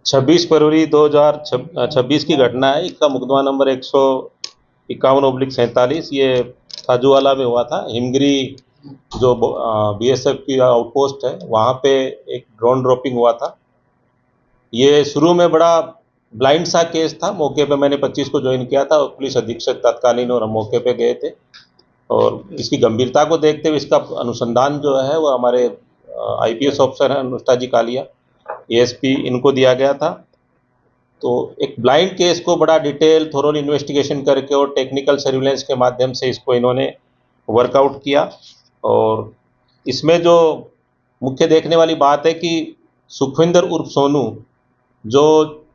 26 फरवरी 2026 की घटना है। इसका मुकदमा नंबर 151/47 ये खाजूवाला में हुआ था। हिमगिरी जो बीएसएफ की आउटपोस्ट है वहाँ पे एक ड्रोन ड्रॉपिंग हुआ था। ये शुरू में बड़ा ब्लाइंड सा केस था। मौके पे मैंने 25 को ज्वाइन किया था और पुलिस अधीक्षक तत्कालीन और हम मौके पे गए थे, और इसकी गंभीरता को देखते हुए इसका अनुसंधान जो है वो हमारे आईपीएस ऑफिसर हैं अनुष्ठा जी कालिया, एएसपी, इनको दिया गया था। तो एक ब्लाइंड केस को बड़ा डिटेल थोरोल इन्वेस्टिगेशन करके और टेक्निकल सर्विलेंस के माध्यम से इसको इन्होंने वर्कआउट किया। और इसमें जो मुख्य देखने वाली बात है कि सुखविंदर उर्फ सोनू जो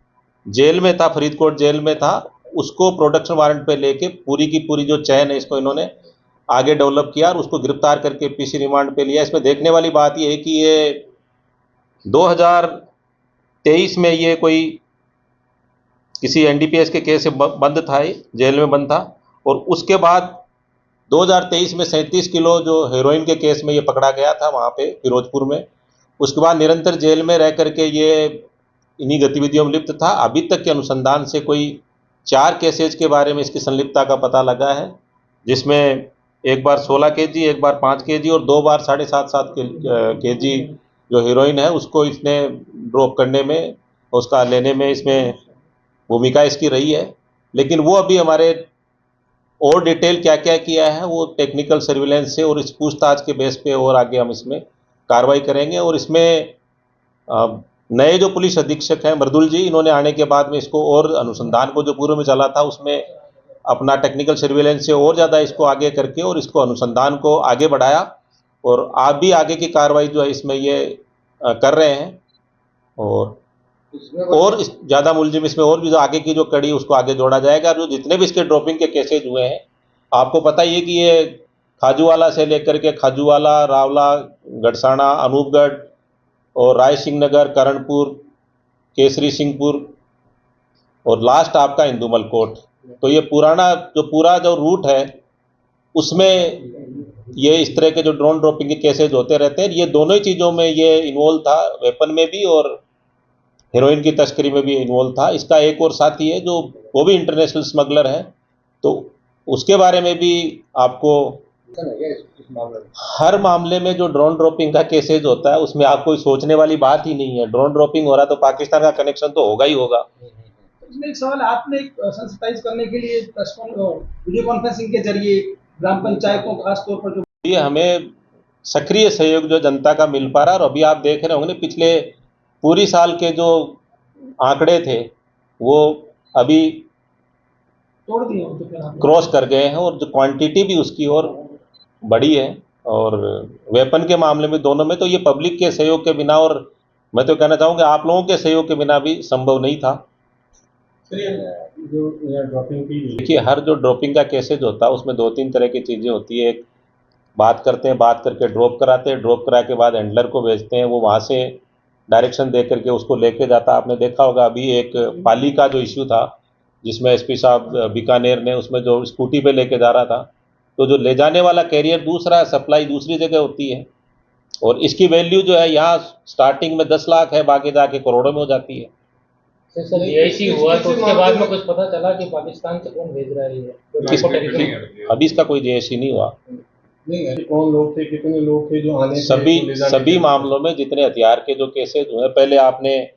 जेल में था, फरीदकोट जेल में था, उसको प्रोडक्शन वारंट पे लेके पूरी की पूरी जो चैन है इसको इन्होंने आगे डेवलप किया और उसको गिरफ्तार करके पीसी रिमांड पे लिया। इसमें देखने वाली बात यह है कि ये 2023 में ये कोई किसी एनडीपीएस के केस से बंद था, जेल में बंद था, और उसके बाद 2023 में 37 किलो जो हेरोइन के केस में ये पकड़ा गया था वहाँ पे फिरोजपुर में। उसके बाद निरंतर जेल में रह करके ये इन्हीं गतिविधियों में लिप्त था। अभी तक के अनुसंधान से कोई 4 केसेज के बारे में इसकी संलिप्तता का पता लगा है, जिसमें एक बार 16 केजी, एक बार 5 केजी और 2 बार 7.5 केजी जो हीरोइन है उसको इसने ड्रॉप करने में, उसका लेने में इसमें भूमिका इसकी रही है। लेकिन वो अभी हमारे और डिटेल क्या क्या किया है वो टेक्निकल सर्विलेंस से और इस पूछताछ के बेस पे और आगे हम इसमें कार्रवाई करेंगे। और इसमें नए जो पुलिस अधीक्षक हैं मर्दुल जी, इन्होंने आने के बाद में इसको और अनुसंधान को जो पूर्व में चला था उसमें अपना टेक्निकल सर्विलेंस से और ज़्यादा इसको आगे करके और इसको अनुसंधान को आगे बढ़ाया, और आप भी आगे की कार्रवाई जो है इसमें ये कर रहे हैं। और ज़्यादा मुलजिम इसमें और भी जो आगे की जो कड़ी उसको आगे जोड़ा जाएगा। जो जितने भी इसके ड्रॉपिंग के केसेज हुए हैं, आपको पता ही है कि ये खाजूवाला से लेकर के खाजूवाला, रावला, गड़साना, अनूपगढ़ और राय सिंह नगर, करणपुर, केसरी सिंहपुर और लास्ट आपका इंदुमल कोट। तो ये पूरा जो रूट है उसमें ये इस तरह के जो ड्रोन ड्रॉपिंग के केसेज होते रहते हैं। ये दोनों ही चीज़ों में ये इन्वॉल्व था, वेपन में भी और हेरोइन की तस्करी में भी इन्वॉल्व था। इसका एक और साथी है जो वो भी इंटरनेशनल स्मगलर है, तो उसके बारे में भी आपको हर मामले में जो ड्रोन ड्रॉपिंग का केसेज होता है उसमें आप कोई सोचने वाली बात ही नहीं है। ड्रोन ड्रॉपिंग हो रहा तो पाकिस्तान का कनेक्शन तो होगा ही होगा। इसमें एक सवाल, आपने सेंसिटाइज करने के लिए वीडियो कॉन्फ्रेंसिंग के जरिए ग्राम पंचायतों खासतौर पर जो ये हमें सक्रिय सहयोग जो जनता का मिल पा रहा है, और अभी आप देख रहे होंगे पिछले पूरी साल के जो आंकड़े थे वो अभी तोड़ दिए क्रॉस कर गए हैं और जो क्वांटिटी भी उसकी और बढ़ी है। और वेपन के मामले में दोनों में तो ये पब्लिक के सहयोग के बिना, और मैं तो कहना चाहूँगा आप लोगों के सहयोग के बिना भी संभव नहीं था। देखिए, हर जो ड्रॉपिंग का केसेज होता है उसमें 2-3 तरह की चीज़ें होती है। एक बात करते हैं, बात करके ड्रॉप कराते हैं, ड्रॉप करा के बाद हैंडलर को भेजते हैं, वो वहाँ से डायरेक्शन दे करके उसको लेके जाता। आपने देखा होगा अभी एक पाली का जो इश्यू था जिसमें एसपी साहब बीकानेर ने उसमें जो स्कूटी पे लेके जा रहा था, तो जो ले जाने वाला कैरियर दूसरा है, सप्लाई दूसरी जगह होती है, और इसकी वैल्यू जो है यहाँ स्टार्टिंग में 10 लाख है, बाकी जाके करोड़ों में हो जाती है। सर जेआईसी हुआ तो उसके बाद में कुछ पता चला कि पाकिस्तान से कौन भेज रहा है? अभी इसका कोई जेआईसी नहीं हुआ। कौन लोग थे, कितने लोग थे जो आने सभी मामलों में जितने हथियार के जो केसेज हुए, पहले आपने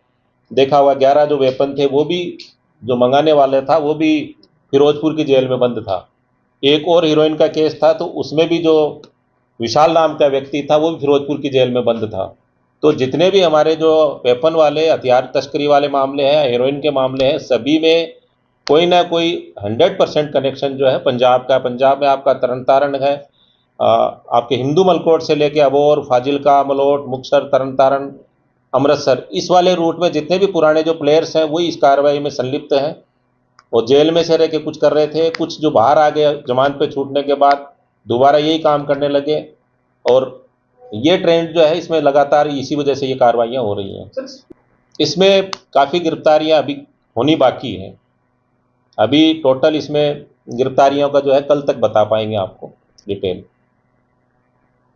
देखा हुआ 11 जो वेपन थे वो भी जो मंगाने वाले था वो भी फिरोजपुर की जेल में बंद था। एक और हीरोइन का केस था तो उसमें भी जो विशाल नाम का व्यक्ति था वो भी फिरोजपुर की जेल में बंद था। तो जितने भी हमारे जो वेपन वाले, हथियार तस्करी वाले मामले हैं, हीरोइन के मामले हैं, सभी में कोई ना कोई 100% कनेक्शन जो है पंजाब का। पंजाब में आपका तरन तारण है, आपके हिंदू मलकोट से लेके अबोर, फाजिलका, मलोट, मुक्तसर, तरन तारण, अमृतसर, इस वाले रूट में जितने भी पुराने जो प्लेयर्स हैं वही इस कार्रवाई में संलिप्त हैं। और जेल में से रह के कुछ कर रहे थे, कुछ जो बाहर आ गए जमानत पे छूटने के बाद दोबारा यही काम करने लगे, और ये ट्रेंड जो है इसमें लगातार इसी वजह से ये कार्रवाइयाँ हो रही हैं। इसमें काफ़ी गिरफ्तारियाँ अभी होनी बाकी हैं। अभी टोटल इसमें गिरफ्तारियों का जो है कल तक बता पाएंगे आपको डिटेल।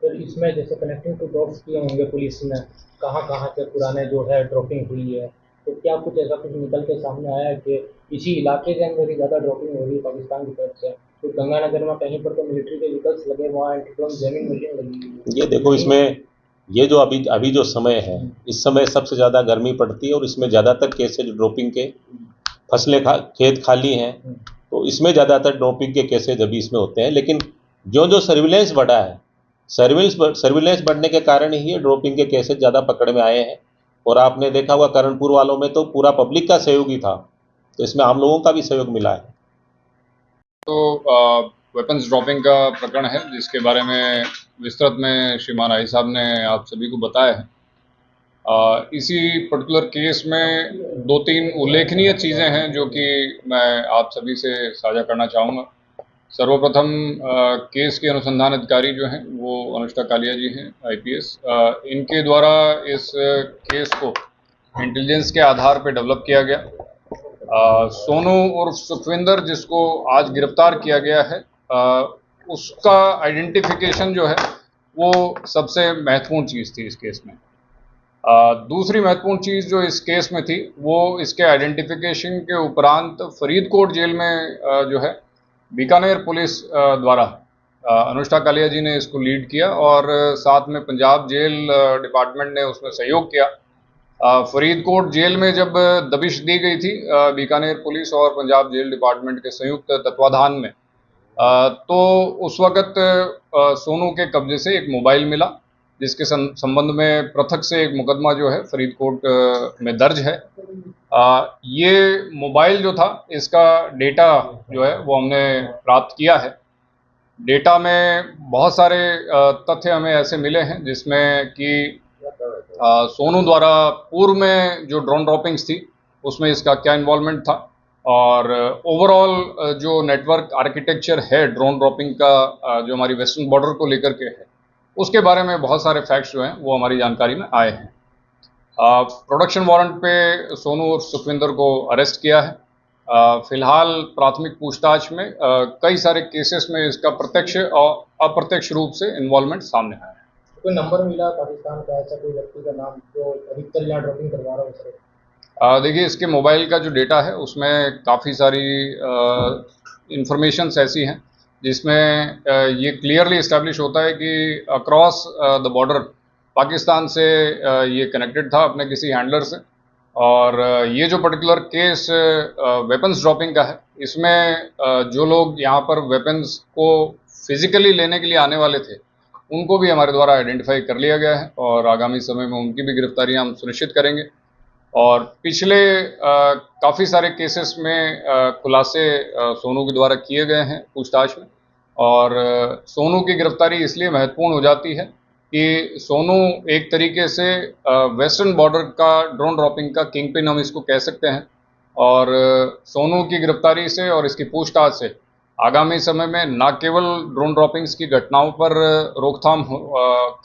फिर इसमें जैसे कनेक्टिंग टू डॉट्स किए होंगे पुलिस ने, कहाँ से पुराने जो है ड्रॉपिंग हुई है, तो क्या कुछ ऐसा कुछ निकल के सामने आया है कि इसी इलाके के अंदर ही ज़्यादा ड्रॉपिंग हो रही है पाकिस्तान की तरफ से? तो गंगानगर में कहीं पर तो मिलिट्री के व्हीकल्स लगे, वहाँ एंटी ड्रोन जैमिंग मशीन लगी हुई है। ये देखो, इसमें ये जो अभी जो समय है, इस समय सबसे ज़्यादा गर्मी पड़ती है और इसमें ज़्यादातर केसेज ड्रॉपिंग के, खेत खाली हैं तो इसमें ज़्यादातर ड्रॉपिंग के केसेज अभी इसमें होते हैं। लेकिन जो सर्विलेंस बढ़ा है, सर्विलेंस बढ़ने के कारण ही ये ड्रॉपिंग के केसेज ज़्यादा पकड़ में आए हैं। और आपने देखा होगा करणपुर वालों में तो पूरा पब्लिक का सहयोग ही था, तो इसमें आम लोगों का भी सहयोग मिला है। तो वेपन्स ड्रॉपिंग का प्रकरण है जिसके बारे में विस्तृत में श्रीमान आई साहब ने आप सभी को बताया है। इसी पर्टिकुलर केस में 2-3 उल्लेखनीय चीज़ें हैं जो कि मैं आप सभी से साझा करना चाहूँगा। सर्वप्रथम केस के अनुसंधान अधिकारी जो हैं वो अनुष्का कालिया जी हैं, IPS। इनके द्वारा इस केस को इंटेलिजेंस के आधार पर डेवलप किया गया। सोनू उर्फ सुखविंदर जिसको आज गिरफ्तार किया गया है, उसका आइडेंटिफिकेशन जो है वो सबसे महत्वपूर्ण चीज़ थी इस केस में। दूसरी महत्वपूर्ण चीज़ जो इस केस में थी वो इसके आइडेंटिफिकेशन के उपरांत फरीदकोट जेल में जो है बीकानेर पुलिस द्वारा अनुष्का कालिया जी ने इसको लीड किया और साथ में पंजाब जेल डिपार्टमेंट ने उसमें सहयोग किया। फरीदकोट जेल में जब दबिश दी गई थी बीकानेर पुलिस और पंजाब जेल डिपार्टमेंट के संयुक्त तत्वाधान में, तो उस वक़्त सोनू के कब्जे से एक मोबाइल मिला जिसके संबंध में पृथक से एक मुकदमा जो है फरीदकोट में दर्ज है। ये मोबाइल जो था इसका डेटा जो है वो हमने प्राप्त किया है। डेटा में बहुत सारे तथ्य हमें ऐसे मिले हैं जिसमें कि सोनू द्वारा पूर्व में जो ड्रोन ड्रॉपिंग्स थी उसमें इसका क्या इन्वॉल्वमेंट था, और ओवरऑल जो नेटवर्क आर्किटेक्चर है ड्रोन ड्रॉपिंग का जो हमारी वेस्टर्न बॉर्डर को लेकर के है, उसके बारे में बहुत सारे फैक्ट्स जो हैं वो हमारी जानकारी में आए हैं। प्रोडक्शन वारंट पे सोनू और सुखविंदर को अरेस्ट किया है। फिलहाल प्राथमिक पूछताछ में कई सारे केसेस में इसका प्रत्यक्ष और अप्रत्यक्ष रूप से इन्वॉल्वमेंट सामने आया है। कोई नंबर मिला पाकिस्तान का, ऐसा कोई व्यक्ति का नाम जो अधिकतर यहाँ ड्रॉपिंग करवा रहा हो सर? देखिए, इसके मोबाइल का जो डेटा है उसमें काफ़ी सारी इंफॉर्मेशंस ऐसी हैं जिसमें ये क्लियरली इस्टेब्लिश होता है कि अक्रॉस द बॉर्डर पाकिस्तान से ये कनेक्टेड था अपने किसी हैंडलर से। और ये जो पर्टिकुलर केस वेपन्स ड्रॉपिंग का है, इसमें जो लोग यहाँ पर वेपन्स को फिजिकली लेने के लिए आने वाले थे उनको भी हमारे द्वारा आइडेंटिफाई कर लिया गया है और आगामी समय में उनकी भी गिरफ्तारी हम सुनिश्चित करेंगे। और पिछले काफ़ी सारे केसेस में खुलासे सोनू के द्वारा किए गए हैं पूछताछ में, और सोनू की गिरफ्तारी इसलिए महत्वपूर्ण हो जाती है कि सोनू एक तरीके से वेस्टर्न बॉर्डर का ड्रोन ड्रॉपिंग का किंग पिन हम इसको कह सकते हैं। और सोनू की गिरफ्तारी से और इसकी पूछताछ से आगामी समय में न केवल ड्रोन ड्रॉपिंग्स की घटनाओं पर रोकथाम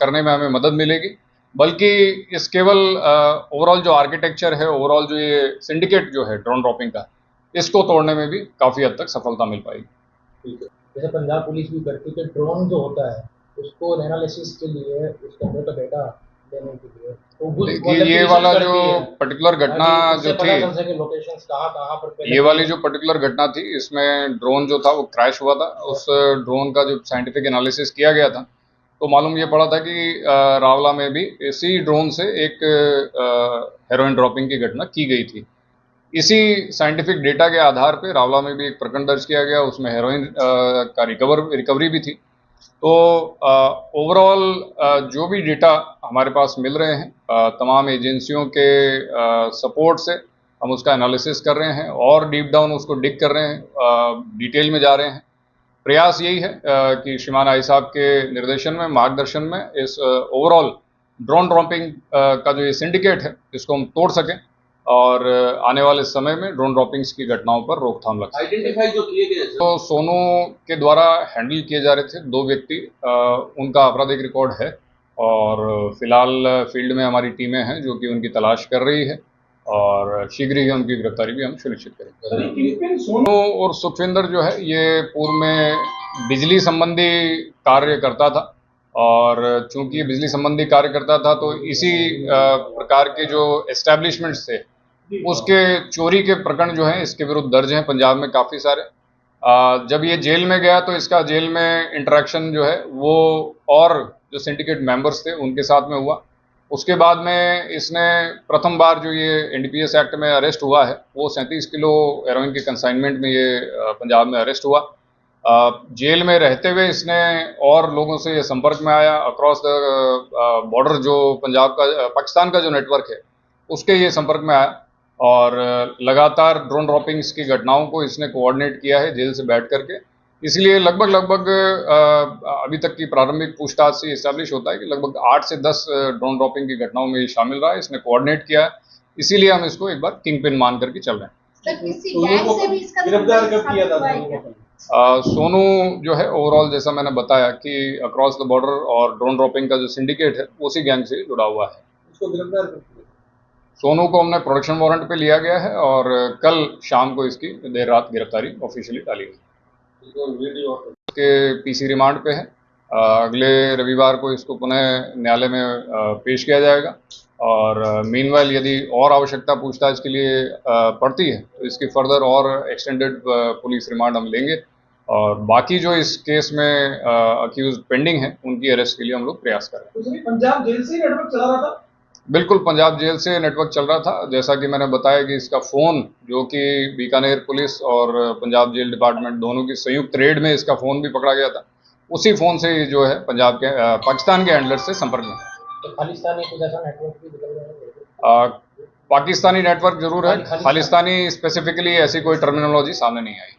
करने में हमें मदद मिलेगी, बल्कि इस केवल ओवरऑल जो आर्किटेक्चर है, ओवरऑल जो ये सिंडिकेट जो है ड्रोन ड्रॉपिंग का, इसको तोड़ने में भी काफ़ी हद तक सफलता मिल पाएगी। जैसे पंजाब पुलिस भी करती है, ड्रोन जो होता है उसको एनालिसिस के लिए उसके अंदर का डेटा देने के लिए, तो देखिए ये वाला जो पर्टिकुलर घटना जो थी, लोकेशंस कहाँ पर, ये वाली जो पर्टिकुलर घटना थी इसमें ड्रोन जो था वो क्रैश हुआ था। उस ड्रोन का जो साइंटिफिक एनालिसिस किया गया था तो मालूम ये पड़ा था कि रावला में भी इसी ड्रोन से एक हेरोइन ड्रॉपिंग की घटना की गई थी। इसी साइंटिफिक डेटा के आधार पे रावला में भी एक प्रकरण दर्ज किया गया, उसमें हेरोइन का रिकवरी भी थी। तो ओवरऑल जो भी डेटा हमारे पास मिल रहे हैं तमाम एजेंसियों के सपोर्ट से हम उसका एनालिसिस कर रहे हैं और डीप डाउन उसको डिग कर रहे हैं, डिटेल में जा रहे हैं। प्रयास यही है कि श्रीमान आई साहब के निर्देशन में, मार्गदर्शन में इस ओवरऑल ड्रोन ड्रॉपिंग का जो ये सिंडिकेट है इसको हम तोड़ सकें और आने वाले समय में ड्रोन ड्रॉपिंग्स की घटनाओं पर रोकथाम लग सके। आइडेंटिफाई जो किए गए तो सोनू के द्वारा हैंडल किए जा रहे थे 2 व्यक्ति, उनका आपराधिक रिकॉर्ड है और फिलहाल फील्ड में हमारी टीमें हैं जो कि उनकी तलाश कर रही है और शीघ्र ही उनकी गिरफ्तारी भी हम सुनिश्चित करेंगे। सोनू और सुखविंदर जो है ये पूर्व में बिजली संबंधी कार्य करता था और चूंकि ये बिजली संबंधी कार्य करता था तो इसी प्रकार के जो एस्टैब्लिशमेंट्स थे उसके चोरी के प्रकरण जो हैं इसके विरुद्ध दर्ज हैं पंजाब में काफ़ी सारे। जब ये जेल में गया तो इसका जेल में इंटरेक्शन जो है वो और जो सिंडिकेट मेंबर्स थे उनके साथ में हुआ। उसके बाद में इसने प्रथम बार जो ये एनडीपीएस एक्ट में अरेस्ट हुआ है वो 37 किलो हेरोइन के कंसाइनमेंट में ये पंजाब में अरेस्ट हुआ। जेल में रहते हुए इसने और लोगों से ये संपर्क में आया अक्रॉस द बॉर्डर, जो पंजाब का पाकिस्तान का जो नेटवर्क है उसके ये संपर्क में आया और लगातार ड्रोन ड्रॉपिंग्स की घटनाओं को इसने कोऑर्डिनेट किया है जेल से बैठ करके। इसलिए लगभग अभी तक की प्रारंभिक पूछताछ से इस्टेब्लिश होता है कि लगभग 8 से 10 ड्रोन ड्रॉपिंग की घटनाओं में ये शामिल रहा है, इसने कोऑर्डिनेट किया है। इसीलिए हम इसको एक बार किंग पिन मान करके चल रहे हैं। सर, किसी गैंग से भी इसका गिरफ्तार कब किया था संबंध दोनों को? सोनू जो है ओवरऑल जैसा मैंने बताया कि अक्रॉस द बॉर्डर और ड्रोन ड्रॉपिंग का जो सिंडिकेट है उसी गैंग से जुड़ा हुआ है। उसको गिरफ्तार कब किया? सोनू को हमने प्रोडक्शन वारंट पे लिया गया है और कल शाम को इसकी देर रात गिरफ्तारी ऑफिशियली डाली गई। के पीसी रिमांड पे है। अगले रविवार को इसको पुनः न्यायालय में पेश किया जाएगा और मीनवाइल यदि और आवश्यकता पूछताछ के लिए पड़ती है तो इसकी फर्दर और एक्सटेंडेड पुलिस रिमांड हम लेंगे और बाकी जो इस केस में अक्यूज पेंडिंग है उनकी अरेस्ट के लिए हम लोग प्रयास कर रहे हैं। तो सर, पंजाब जेल से ही नेटवर्क चला रहा था? बिल्कुल, पंजाब जेल से नेटवर्क चल रहा था। जैसा कि मैंने बताया कि इसका फ़ोन जो कि बीकानेर पुलिस और पंजाब जेल डिपार्टमेंट दोनों की संयुक्त रेड में इसका फ़ोन भी पकड़ा गया था। उसी फ़ोन से जो है पंजाब के पाकिस्तान के हैंडलर से संपर्क में। तो खालिस्तानी कुछ ऐसा नेटवर्क भी निकल रहा है? पाकिस्तानी नेटवर्क जरूर है, खालिस्तानी स्पेसिफिकली ऐसी कोई टर्मिनोलॉजी सामने नहीं आई।